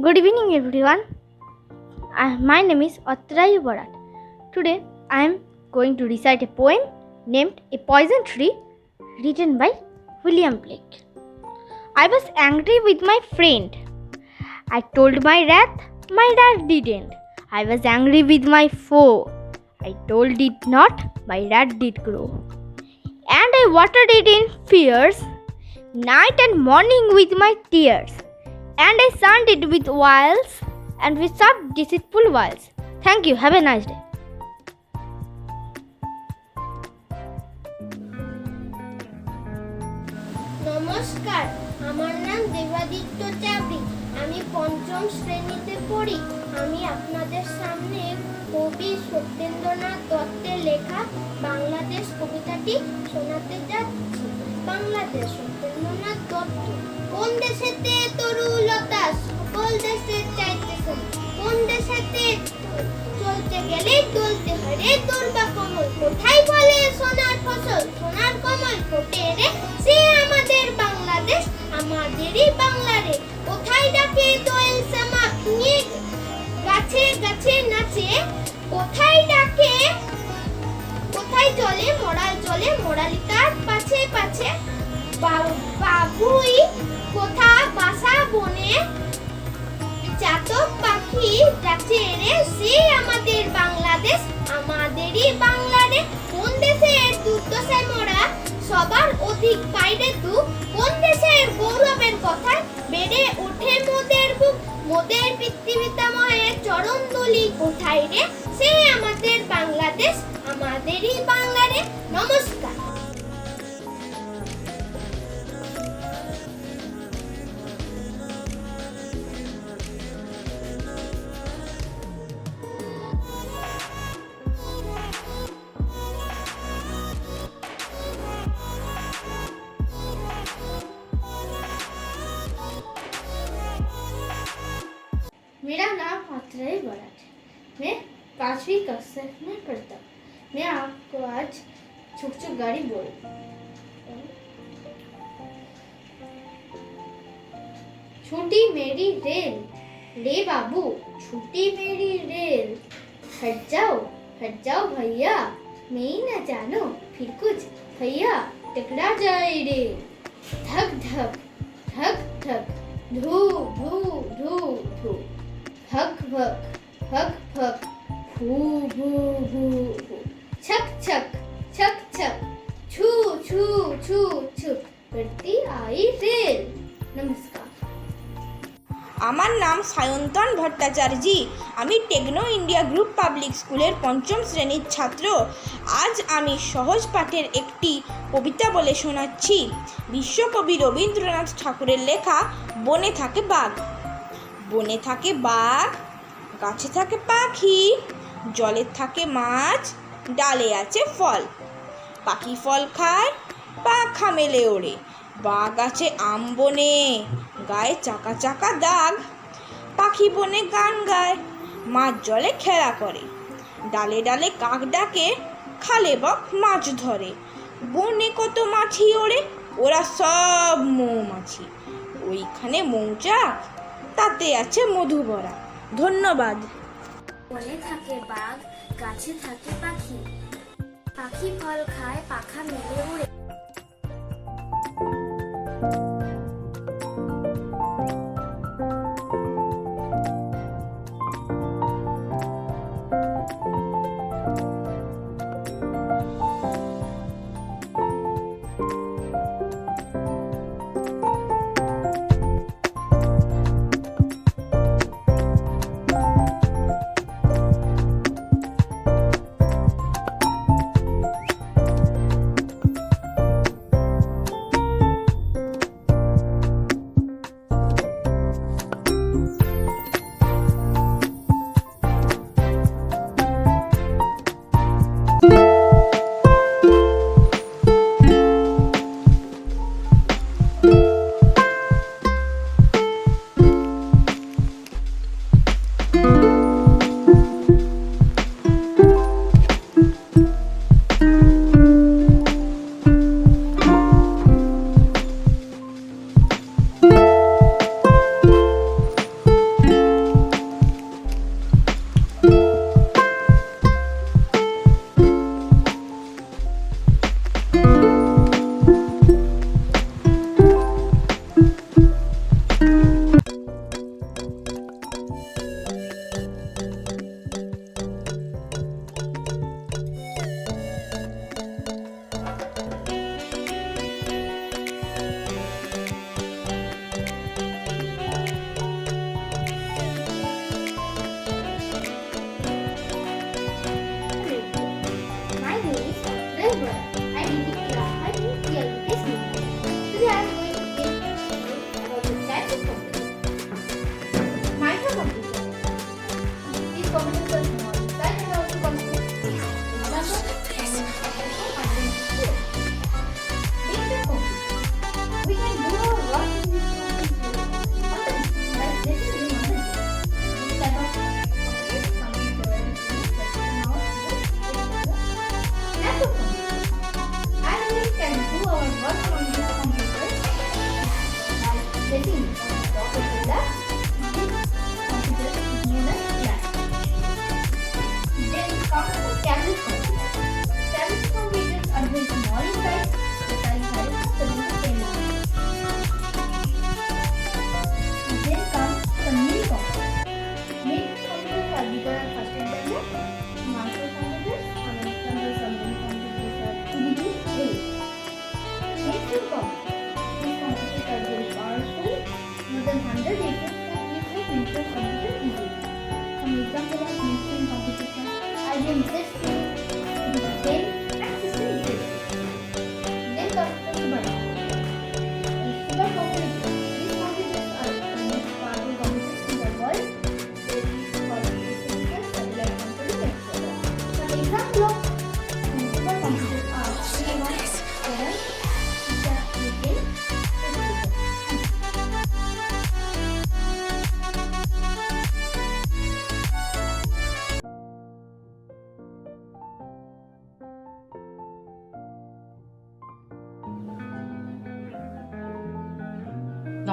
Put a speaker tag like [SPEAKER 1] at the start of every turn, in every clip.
[SPEAKER 1] Good evening, everyone. My name is Atrayu Barat. Today, I am going to recite a poem named A Poison Tree, written by William Blake. I was angry with my friend. I told my wrath, my wrath didn't. I was angry with my foe. I told it not, my wrath did grow. And I watered it in fears, night and morning with my tears. And I sunned it with wiles and with some deceitful wiles. Thank you. Have a nice day.
[SPEAKER 2] নমস্কার, আমার নাম দেবাদিত্য চাবড়ি। আমি পঞ্চম শ্রেণীতে পড়ি। আমি আপনাদের সামনে কবি সত্যেন্দ্রনাথ দত্তের লেখা বাংলাদেশ কবিতাটি শোনাতে যাচ্ছি। বাংলাদেশ, সত্যেন্দ্রনাথ দত্ত। কোন দেশেতে তরুলতা সকল দেশে চাইতেছে, কোন দেশেতে চলতে গেলে দলতে হারে দুর্বা কমল, কোথায় বলে সোনার ফসল, সোনার কমল ফোটে রে, সে আমাদের বাংলাদেশ, আমাদেরই বাংলা রে। কোথায় ডাকে দোয়েল শ্যামা নিয়ে গাছে গাছে নাচে, কোথায় ডাকে, কোথায় জলে মরাল জলে মোরালি তার পাছে পাছে, বাবুই কোথা বাসা বনে, চাতক পাখি ডাকে রে, সে আমাদের বাংলাদেশ, আমাদেরই বাংলা রে। কোন দেশের দুর্দশায় মোরা সবার অধিক পাইরে দুঃখ, কোন দেশের গৌরবের কথায় বেড়ে ওঠে মোদের বুক, মোদের পিতৃপিতামহের চরণ ধুলি কোথায় রে, সে আমাদের বাংলাদেশ, আমাদেরই বাংলা রে। নমস্কার।
[SPEAKER 1] मेरा नाम अत्रय बराट है। मैं 5वीं कक्षा में पढ़ता हूँ। मैं आपको आज छुक छुक गाड़ी बोल। छोटी मेरी रेल, रे बाबू छोटी मेरी रेल, हट जाओ भैया, मैं ही न जानो फिर कुछ भैया टकरा जाए रे। धक धक धक धक, धू धू धू धू, भक भक भक भक, भू भू भू भू, छक छक छक छक, छू छू छू छू, करती आई रेल। नमस्कार।
[SPEAKER 3] আমার নাম সায়ন্তন ভট্টাচার্যী। আমি টেকনো ইন্ডিয়া গ্রুপ পাবলিক স্কুলের পঞ্চম শ্রেণীর ছাত্র। আজ আমি সহজ পাঠের একটি কবিতা বলে শোনাচ্ছি। বিশ্বকবি রবীন্দ্রনাথ ঠাকুরের লেখা বনে থাকে বাঘ। বনে থাকে বাঘ, গাছে থাকে পাখি, জলে থাকে মাছ, ডালে আছে ফল। পাখি ফল খায়, পাখা মেলে ওড়ে, বাঘ আছে আম বনে, গায়ে চাকা চাকা দাগ। পাখি বনে গান গায়, মাছ জলে খেলা করে, ডালে ডালে কাক ডাকে, খালে বক মাছ ধরে। বনে কত মাছি ওড়ে, ওরা সব মৌমাছি, ওইখানে মৌচাক, তাতে আছে মধু ভরা। ধন্যবাদ।
[SPEAKER 2] বনে থাকে বাঘ, গাছে থাকে পাখি, পাখি ফল খায়, পাখা মেলে উড়ে।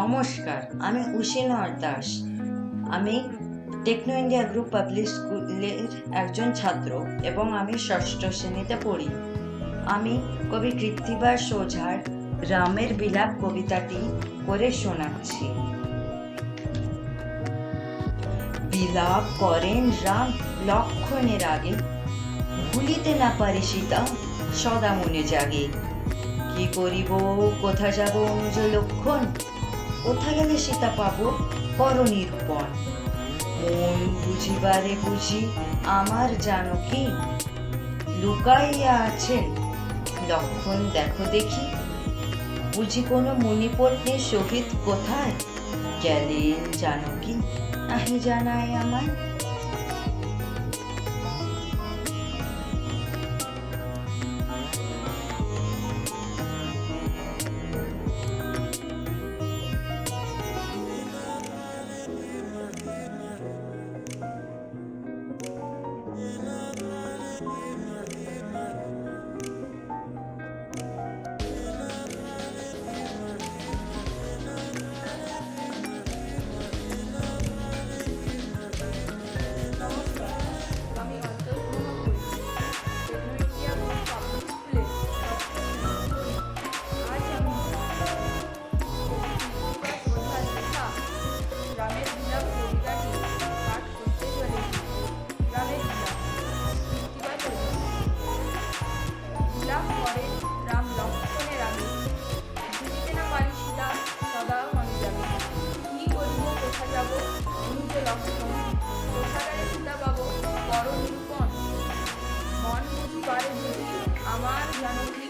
[SPEAKER 4] নমস্কার, আমি উশিনর দাস। আমি টেকনো ইন্ডিয়া গ্রুপ পাবলিক স্কুলের একজন ছাত্র এবং আমি ষষ্ঠ শ্রেণীতে পড়ি। আমি কবি কৃত্তিবাস ওঝার রামের বিলাপ কবিতাটি করে শোনাচ্ছি। বিলাপ করেন রাম লক্ষণের আগে, ভুলিতে না পারে সীতা সদা মনে জাগে। কি করিব কোথা যাব অনুজ লক্ষণ, কোথা গেলে সীতা পাবো পর নিরূপণ। মন বুঝিবারে বুঝি আমার জানকী, লুকাইয়া আছেন লক্ষণ দেখো দেখি। বুঝি কোনো মুনিপত্নীর সহিত কোথায়, গেলেন জানকী নাহি জানায় আমায়।
[SPEAKER 5] আমি আজ আমি রামের বিলাপ কবিতাটি পাঠ করতে চলেছি। রামের বিলাপ বিলাপ করে রাম লক্ষণের আগে, ভুলিতে না পারি সীতা সদা মনে যাবে। কি করিব কোথা যাব অনুজ লক্ষণ, কোথা গেলে সীতা পাবো পর নিরূপণ। মন বুঝিবারে বুঝি আমার জানকী,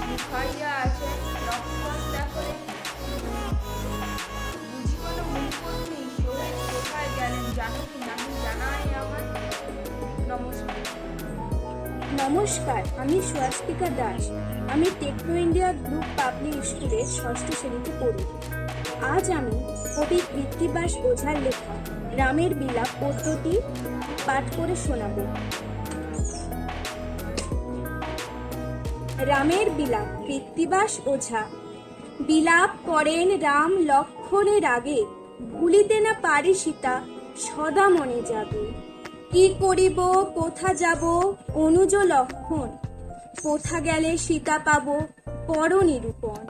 [SPEAKER 5] লুকাইয়া আছে লক্ষণ দেখো দেখি। বুঝি কোনো মুনিপত্নী সহিত কোথায় গেলেন জানকী নাহি জানায় আমার। নমস্কার।
[SPEAKER 6] নমস্কার, আমি স্বস্তিকা দাস। আমি টেকনো ইন্ডিয়া গ্রুপ পাবলিক স্কুলের ষষ্ঠ শ্রেণীতে পড়ি। আজ আমি কবি কৃত্তিবাস ওঝার লেখা রামের বিলাপ পদ্যটি পাঠ করে শোনাব। রামের বিলাপ কৃত্তিবাস ওঝা। বিলাপ করেন রাম লক্ষণের আগে, ভুলিতে না পারি সীতা সদা মনে যাবে। কি করিব কোথা যাব অনুজ লক্ষণ, কোথা গেলে সীতা পাব পর নিরূপণ।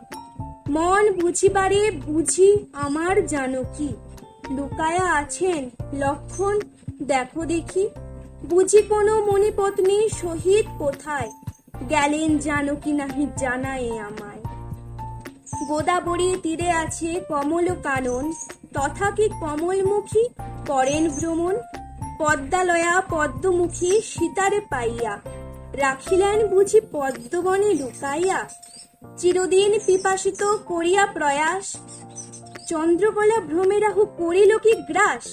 [SPEAKER 6] মন বুঝিবারে বুঝি আমার জানকী, লুকায়া আছেন লক্ষণ দেখো দেখি। বুঝি কোনো মণিপত্নীর সহিত কোথায়, গেলেন জানকী নাহি জানায় আমায়। গোদাবরীর তীরে আছে কমল কানন, তথা কি কমলমুখী করেন ভ্রমণ। পদ্মালয়া পদ্মমুখী সীতারে পাইয়া, রাখিলেন বুঝি পদ্মবনে লুকাইয়া। চিরদিন পিপাসিত করিয়া প্রয়াস, চন্দ্রকলা ভ্রমেরাহু করিল কি গ্রাস।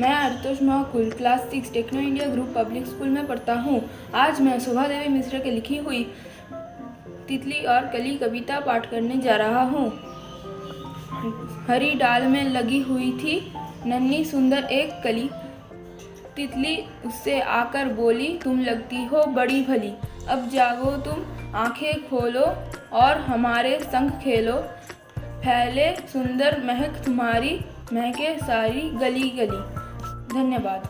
[SPEAKER 5] मैं Ashutosh Mahakul class 6 Techno India group public school में पढ़ता हूँ। आज मैं शोभा देवी मिश्रा की लिखी हुई तितली और कली कविता पाठ करने जा रहा हूँ। हरी डाल में लगी हुई थी नन्ही सुंदर एक कली, तितली उससे आकर बोली तुम लगती हो बड़ी भली। अब जागो तुम आंखें खोलो और हमारे संग खेलो, फैले सुंदर महक तुम्हारी महके सारी गली गली। धन्यवाद।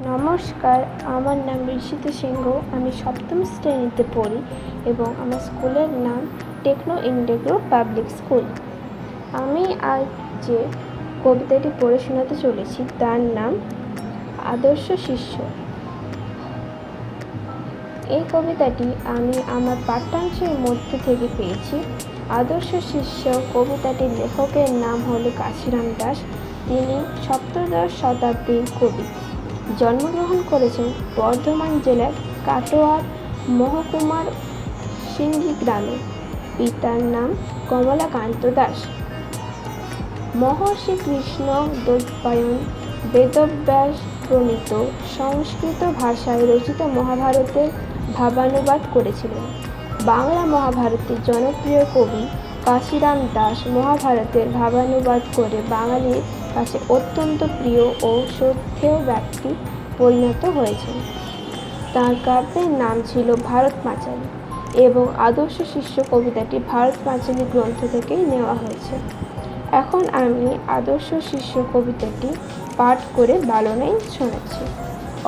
[SPEAKER 7] নমস্কার, আমার নাম ঋষিতা সিংহ। আমি সপ্তম শ্রেণীতে পড়ি এবং আমার স্কুলের নাম Techno India Group Public School. আমি আজ যে কবিতাটি পড়ে শোনাতে চলেছি তার নাম আদর্শ শিষ্য। এই কবিতাটি আমি আমার পাঠ্যাংশের মধ্যে থেকে পেয়েছি। আদর্শ শিষ্য কবিতাটির লেখকের নাম হলো কাশিরাম দাস। তিনি সপ্তদশ শতাব্দীর কবি। জন্মগ্রহণ করেছেন বর্ধমান জেলার কাটোয়ার মহকুমার সিংহি গ্রামে। পিতার নাম কমলাকান্ত দাস। মহর্ষি কৃষ্ণ দ্বৈপায়ন বেদব্যাস প্রণীত সংস্কৃত ভাষায় রচিত মহাভারতের ভাবানুবাদ করেছিলেন। বাংলা মহাভারতের জনপ্রিয় কবি কাশিরাম দাস মহাভারতের ভাবানুবাদ করে বাঙালির কাছে অত্যন্ত প্রিয় ও শ্রদ্ধেয় ব্যক্তি পরিণত হয়েছেন। তাঁর কাব্যের নাম ছিল ভারত পাঁচালী এবং আদর্শ শিষ্য কবিতাটি ভারত পাঁচালী গ্রন্থ থেকেই নেওয়া হয়েছে। এখন আমি আদর্শ শিষ্য কবিতাটি পাঠ করে বালনায় শোনাচ্ছি।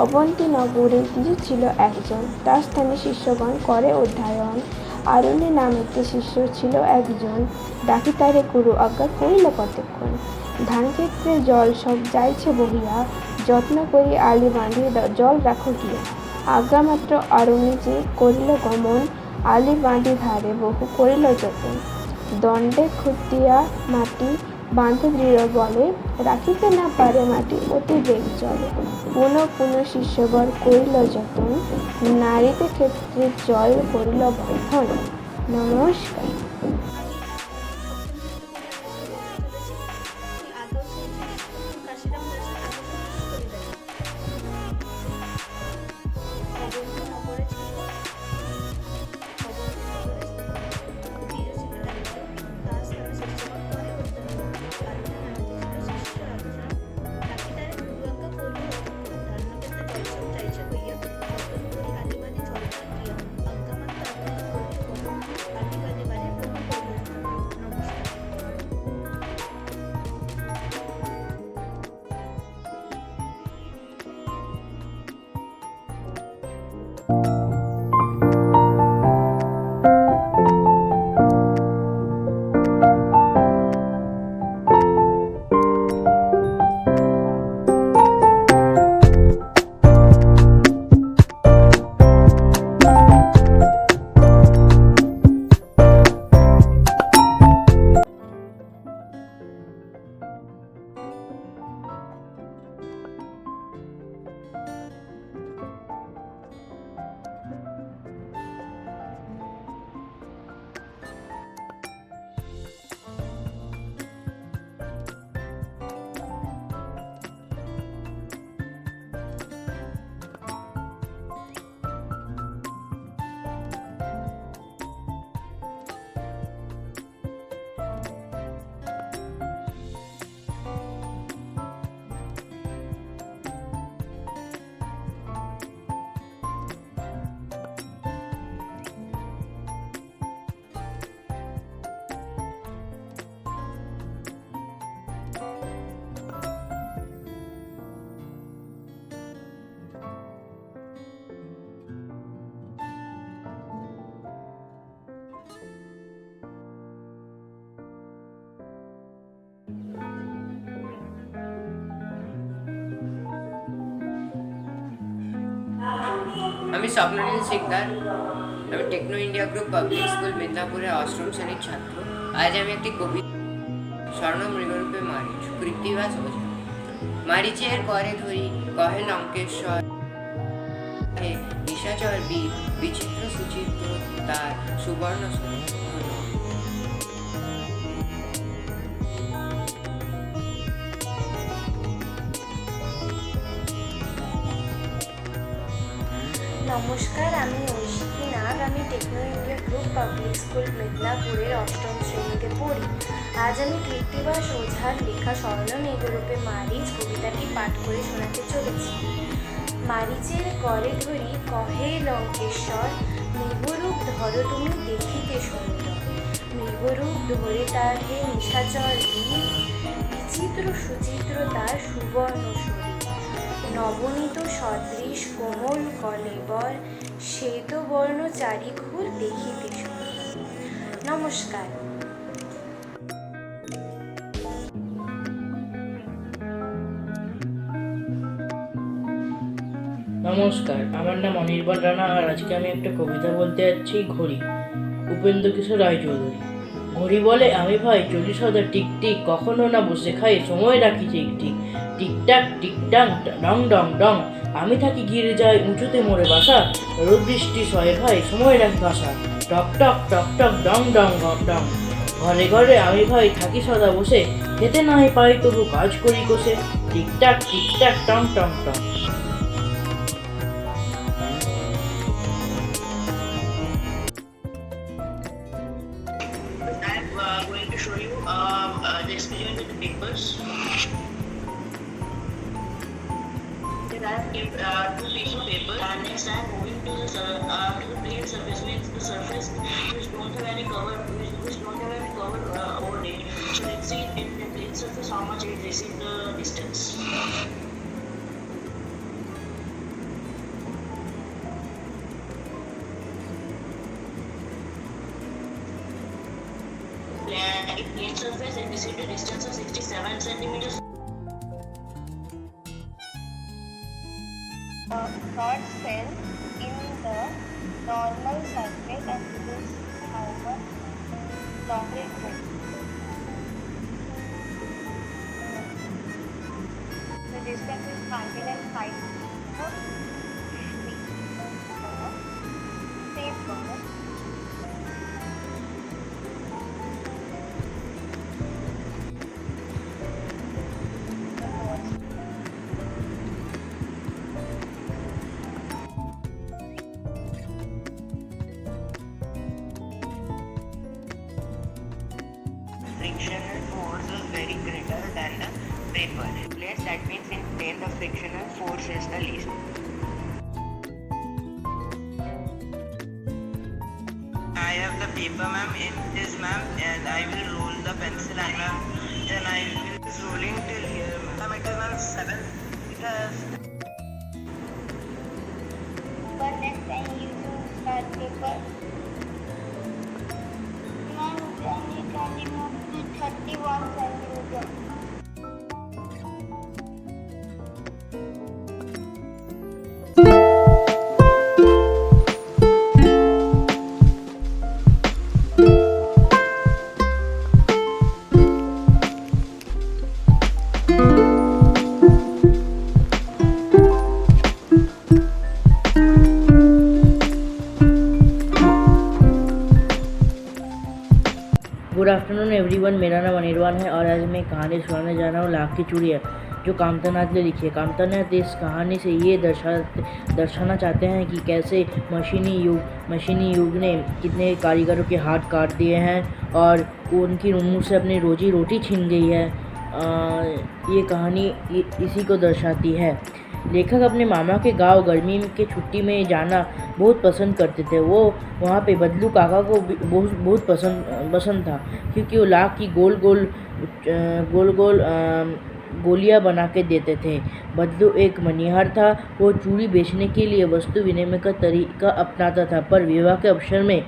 [SPEAKER 7] অবন্তীনগরে তিজু ছিল একজন, তার স্থানে শিষ্যগণ করে অধ্যয়ন। আরণ্যে নামেতে শিষ্য ছিল একজন, ডাকি তারে গুরু আজ্ঞা করিল কতক্ষণ। ধানক্ষেত্রে জল সব যাইছে বহিয়া, যত্ন করি আলি বাঁধি জল রাখো গিয়া। আজ্ঞা মাত্র আরণ্যে যে করিল গমন, আলি বাঁধি ধারে বহু করিল যতন। দণ্ডে খুঁটিয়া মাটি বাঁধে দৃঢ় বলে, রাখিতে না পারে মাটি অতি বেগ জলে। পুনঃ পুনঃ শিষ্যগণ করিল যতন, নারীতে ক্ষেত্রে জল করিল বন্ধন। নমস্কার।
[SPEAKER 8] আমি স্বপ্ননীল শিকদার। আমি Techno India Group Public School মেদিনীপুরের অষ্টম শ্রেণীর ছাত্র। আজ আমি একটি কবিতা স্বর্ণ মৃগরূপে মারিচ কৃত্তিবাস ওঝা। মারিচের করে ধরি কহে লঙ্কেশ্বর, নিশাচর বীর বিচিত্র সুচিত্র তার সুবর্ণ স্বরূপ।
[SPEAKER 6] নমস্কার, আমি ঐশী নাগ। আমি Techno India Group Public School মেদিনীপুরের অষ্টম শ্রেণীতে পড়ি। আজ আমি কৃত্তিবাস ওঝার লেখা স্বর্ণ মেঘরূপে মারিচ কবিতাটি পাঠ করে শোনাতে চলেছি। মারিচের করে ধরি কহে লঙ্কেশ্বর, মৃগরূপ ধরো তুমি দেখিতে সুন্দর। মৃগরূপ ধরে তার হে নিশাচর বীর, বিচিত্র সুচিত্র তার সুবর্ণ শরীর। নবনীত সদৃশ কোমল কলেবর শ্বেত বর্ণ চারিখুর দেখিতে সুন্দর। নমস্কার।
[SPEAKER 9] নমস্কার, আমার নাম অনির্বাণ রানা আর আজকে আমি একটা কবিতা বলতে যাচ্ছি। ঘড়ি, উপেন্দ্র কিশোর রায়চৌধুরী। ঘড়ি বলে আমি ভাই 40,000 টিকটিক, কখনো না বসে খাই, সময় রাখি টিকটিক। টিকটাক টিকটাং ডং ডং ডং, আমি থাকি ঘিরে যাই উঁচুতে মোড়ে বাসা, রোদ বৃষ্টি সয়ে ভাই, সময় রাখি ভাষা। টক টক টক টক ডং ডং ডং, ঘরে ঘরে আমি ভাই থাকি সদা বসে, খেতে নাই পাই তবু কাজ করি কষে। টিকটাক টিকটাক টং টং টং।
[SPEAKER 10] I'm going to show you the experiment with the papers. Then I have kept 2 pieces of paper, and next I am moving to the plane surface, means the surface which don't have any cover, which don't have any cover over it. So let's see in the plane surface how much it is in the distance. In plane surface, it is a distance of 67 centimeters.
[SPEAKER 2] Rod fell in the normal surface and this how much longer it went. The distance is 105 feet. Same problem.
[SPEAKER 10] Frictional force is very greater than the paper. Place, that means in plane the frictional force is the least. I have the paper, ma'am, in this, ma'am, and I will roll the pencil, and ma'am, then I will be rolling till here, ma'am. It is, ma'am, 7. It has.
[SPEAKER 2] But next time you start paper. Ma'am, then you can remove to 31 centimeter.
[SPEAKER 9] Good afternoon everyone, मेरा नाम अनिर्वाण है और आज मैं कहानी सुनाने जा रहा हूँ लाख की चूड़ियाँ, जो कामतानाथ ने लिखी है। कामतानाथ इस कहानी से ये दर्शाना चाहते हैं कि कैसे मशीनी युग ने कितने कारीगरों के हाथ काट दिए हैं और उनकी मुँह से अपनी रोजी रोटी छीन गई है। ये कहानी इसी को दर्शाती है। लेखक अपने मामा के गांव गर्मी के छुट्टी में जाना बहुत पसंद करते थे। वो वहाँ पे बदलू काका को बहुत पसंद था, क्योंकि वो लाख की गोल गोल गोलियाँ बना के देते थे। बदलू एक मनिहार था। वो चूड़ी बेचने के लिए वस्तु विनिमय का तरीका अपनाता था, पर विवाह के अवसर में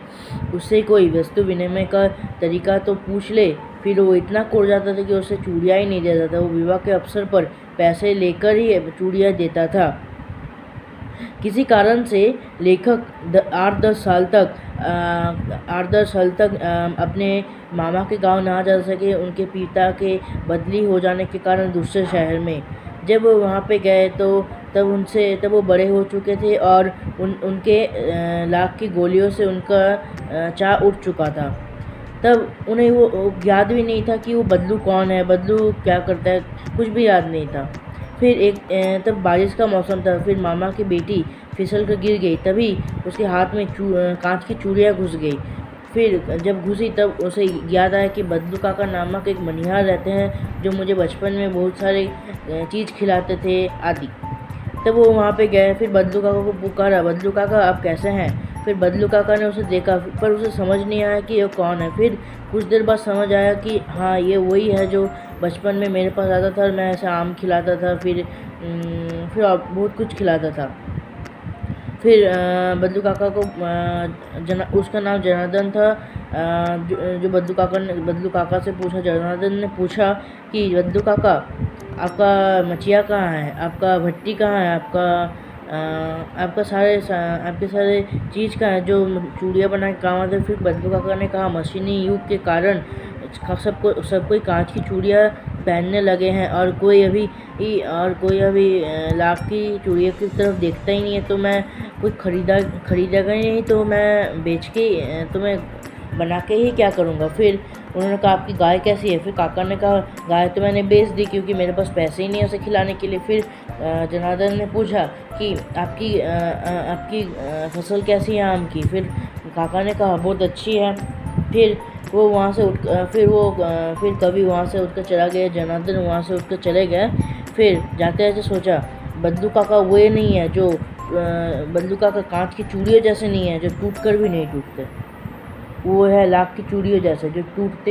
[SPEAKER 9] उससे कोई वस्तु विनिमय का तरीका तो पूछ ले, फिर वो इतना कोड़ जाता था कि उसे चूड़ियाँ ही नहीं देता था। वो विवाह के अवसर पर पैसे लेकर ही चूड़ियाँ देता था। किसी कारण से लेखक 8-10 साल तक अपने मामा के गांव ना जा सके, उनके पिता के बदली हो जाने के कारण दूसरे शहर में। जब वो वहाँ पे गए तो तब वो बड़े हो चुके थे और उनके लाख की गोलियों से उनका चाह उठ चुका था। तब उन्हें वो याद भी नहीं था कि वो बदलू कौन है, बदलू क्या करता है, कुछ भी याद नहीं था। फिर तब बारिश का मौसम था। फिर मामा की बेटी फिसल कर गिर गई। तभी उसके हाथ में कांच की चूड़ियाँ घुस गई। फिर जब घुसी तब उसे याद आया कि बदलू काका नामक एक मनिहार रहते हैं, जो मुझे बचपन में बहुत सारे चीज़ खिलाते थे आदि। तब वो वहाँ पे गए। फिर बदलू काका को पुकारा, बदलू काका आप कैसे हैं। फिर बदलू काका ने उसे देखा, पर उसे समझ नहीं आया कि ये कौन है। फिर कुछ देर बाद समझ आया कि हाँ, ये वही है जो बचपन में मेरे पास आता था और मैं ऐसे आम खिलाता था, फिर और बहुत कुछ खिलाता था। फिर बद्लू काका को उसका नाम जनार्दन था। जो बद्लू काका से पूछा, जनार्दन ने पूछा कि बद्लू काका, आपका मचिया कहाँ है, आपका भट्टी कहाँ है, आपके सारे चीज़ कहाँ है जो चूड़ियाँ बना के काम आते। फिर बद्लू काका ने कहा, मशीनी युग के कारण सब कोई कांच की चूड़ियाँ पहनने लगे हैं और कोई अभी लाख की चूड़ियों की तरफ देखता ही नहीं है, तो मैं कोई खरीदेगा ही नहीं, तो मैं बेच के तो मैं बना के ही क्या करूँगा। फिर उन्होंने कहा, आपकी गाय कैसी है? फिर काका ने कहा, गाय तो मैंने बेच दी क्योंकि मेरे पास पैसे ही नहीं है उसे खिलाने के लिए। फिर जनार्दन ने पूछा कि आपकी फसल कैसी है आम की? फिर काका ने कहा, बहुत अच्छी है। फिर कवि वहाँ से उठकर चला गया, जनार्दन वहाँ से उठकर चले गए। फिर जाते जाते सोचा, बद्लू काका वो नहीं है जो बद्लू काका कांच की चूड़ियों जैसे नहीं है जो टूट कर भी नहीं टूटते, वो है लाख की चूड़ियों जैसे जो टूट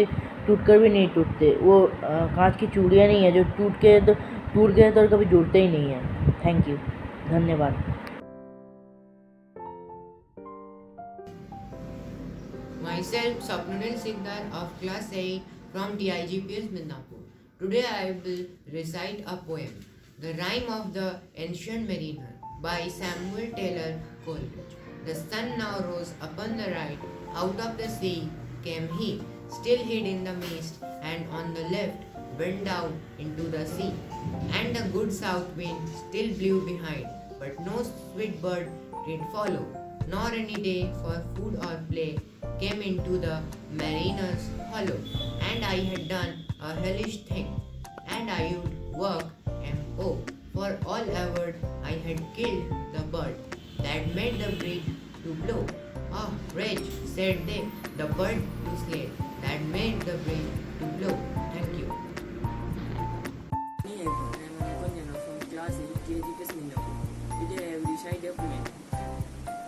[SPEAKER 9] कर भी नहीं टूटते। वो कांच की चूड़ियाँ नहीं है जो टूट गए तो कभी जुड़ते ही नहीं है। थैंक यू, धन्यवाद।
[SPEAKER 8] Myself, Swapnanil Siddhar of class 8 from TIGPS Midnapur. Today I will recite a poem, The Rime of the Ancient Mariner by Samuel Taylor Coleridge. The sun now rose upon the right, out of the sea came he, still hid in the mist, and on the left went down into the sea. And the good south wind still blew behind, but no sweet bird did follow, nor any day for food or play came into the mariner's hollow. And I had done a hellish thing, and I would work M.O. For all ever I had killed the bird that made the breeze to blow. Ah, wretch, said they, the bird to slay that made the breeze to blow. Thank you.
[SPEAKER 11] I am Ankonjana from class 8 KGPS Midnapur. Today I will recite a poem,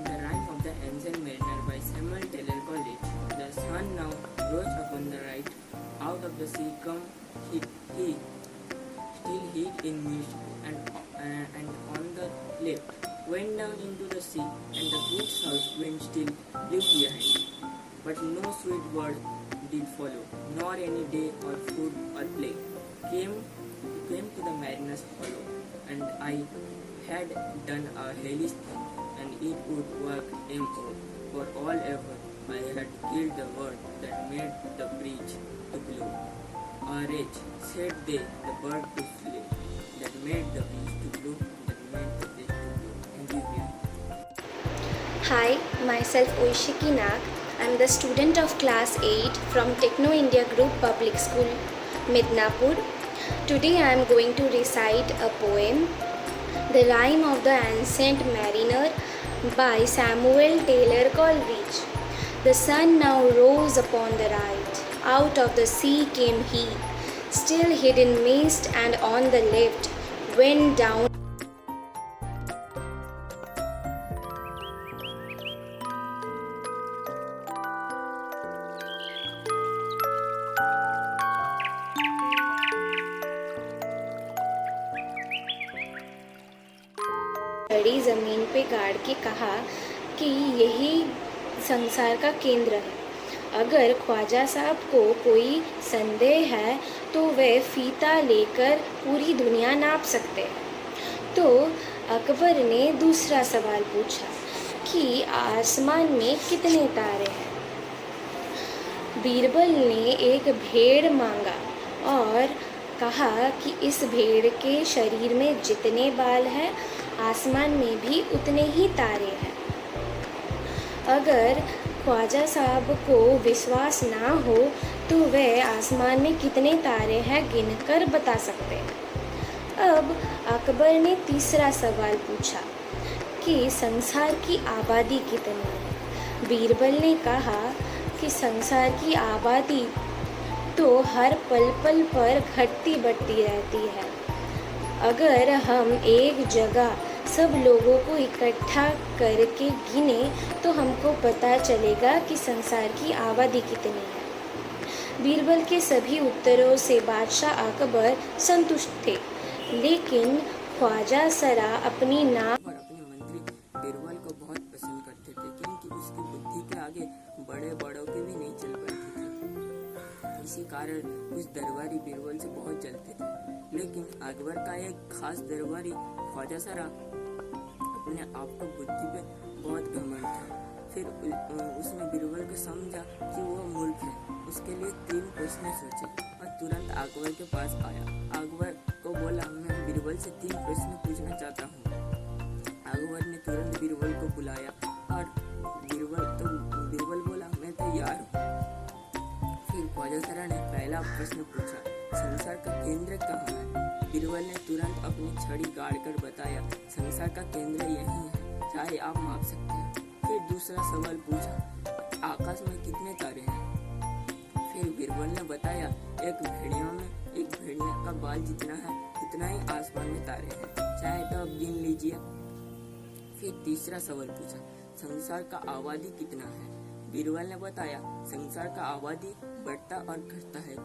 [SPEAKER 11] The Rime of the Ancient Mariner by Samuel Taylor Coleridge. The sun now rose upon the right, out of the sea come he still hid in mist, and on the left went down into the sea, and the good south wind still blew behind. But no sweet word did follow, nor any day or food or play came to the mariner's hollow. And I had done a hellish thing, and it would work M.O. For all ever I had killed the bird that made the breeze to blow. A wretch, said they, the bird to slay, that made the breeze to blow, that made the breeze to blow. Thank you.
[SPEAKER 12] Hi, myself Oishiki Nag. I am the student of class 8 from Techno India Group Public School, Midnapur. Today I am going to recite a poem, The Rime of the Ancient Mariner by Samuel Taylor Coleridge. The sun now rose upon the right, out of the sea came he, still hid in mist, and on the left went down. बड़ी ज़मीन पे गाड़ के कहा कि यही संसार का केंद्र है। अगर ख्वाजा साहब को कोई संदेह है तो वे फीता लेकर पूरी दुनिया नाप सकते हैं। तो अकबर ने दूसरा सवाल पूछा कि आसमान में कितने तारे हैं। बीरबल ने एक भेड़ मांगा और कहा कि इस भेड़ के शरीर में जितने बाल हैं आसमान में भी उतने ही तारे हैं। अगर ख्वाजा साहब को विश्वास ना हो तो वे आसमान में कितने तारे हैं गिनकर बता सकते हैं। अब अकबर ने तीसरा सवाल पूछा कि संसार की आबादी कितनी है। बीरबल ने कहा कि संसार की आबादी तो हर पल पल पर घटती बढ़ती रहती है। अगर हम एक जगह सब लोगों को इकट्ठा करके गिने तो हमको पता चलेगा कि संसार की आबादी कितनी है। बीरबल के सभी उत्तरों से बादशाह अकबर संतुष्ट थे, लेकिन ख्वाजा सरा अपनी नाक
[SPEAKER 11] और अपने मंत्री बीरबल को बहुत पसंद करते थे, क्योंकि उसकी बुद्धि के आगे बड़े बड़ों के भी नहीं चल पाते थे। इसी कारण कुछ दरबारी बीरबल से बहुत जलते थे। लेकिन अकबर का एक खास दरबारी ख्वाजा सरा अपने आप को बुद्धि पे बहुत घमंड था। फिर उसने बीरबल को समझा कि वो मूर्ख है। उसके लिए 3 प्रश्न सोचे और तुरंत अकबर के पास आया। अकबर को बोला, मैं बीरबल से 3 प्रश्न पूछना चाहता हूँ। अकबर ने तुरंत बीरबल को बुलाया और बीरबल बोला, मैं तैयार हूँ। फिर ख्वाजा सरा ने पहला प्रश्न पूछा, संसार का केंद्र कहाँ है? बीरबल ने तुरंत अपनी छड़ी गाड़ कर बताया, संसार का केंद्र यही है, चाहे आप माप सकते हैं। फिर दूसरा सवाल पूछा, आकाश में कितने तारे हैं? फिर बीरबल ने बताया, एक भेड़िया का बाल जितना है उतना ही आसमान में तारे हैं, चाहे तो आप गिन लीजिए। फिर तीसरा सवाल पूछा, संसार का आबादी कितना है? बीरबल ने बताया, संसार का आबादी बढ़ता और घटता है।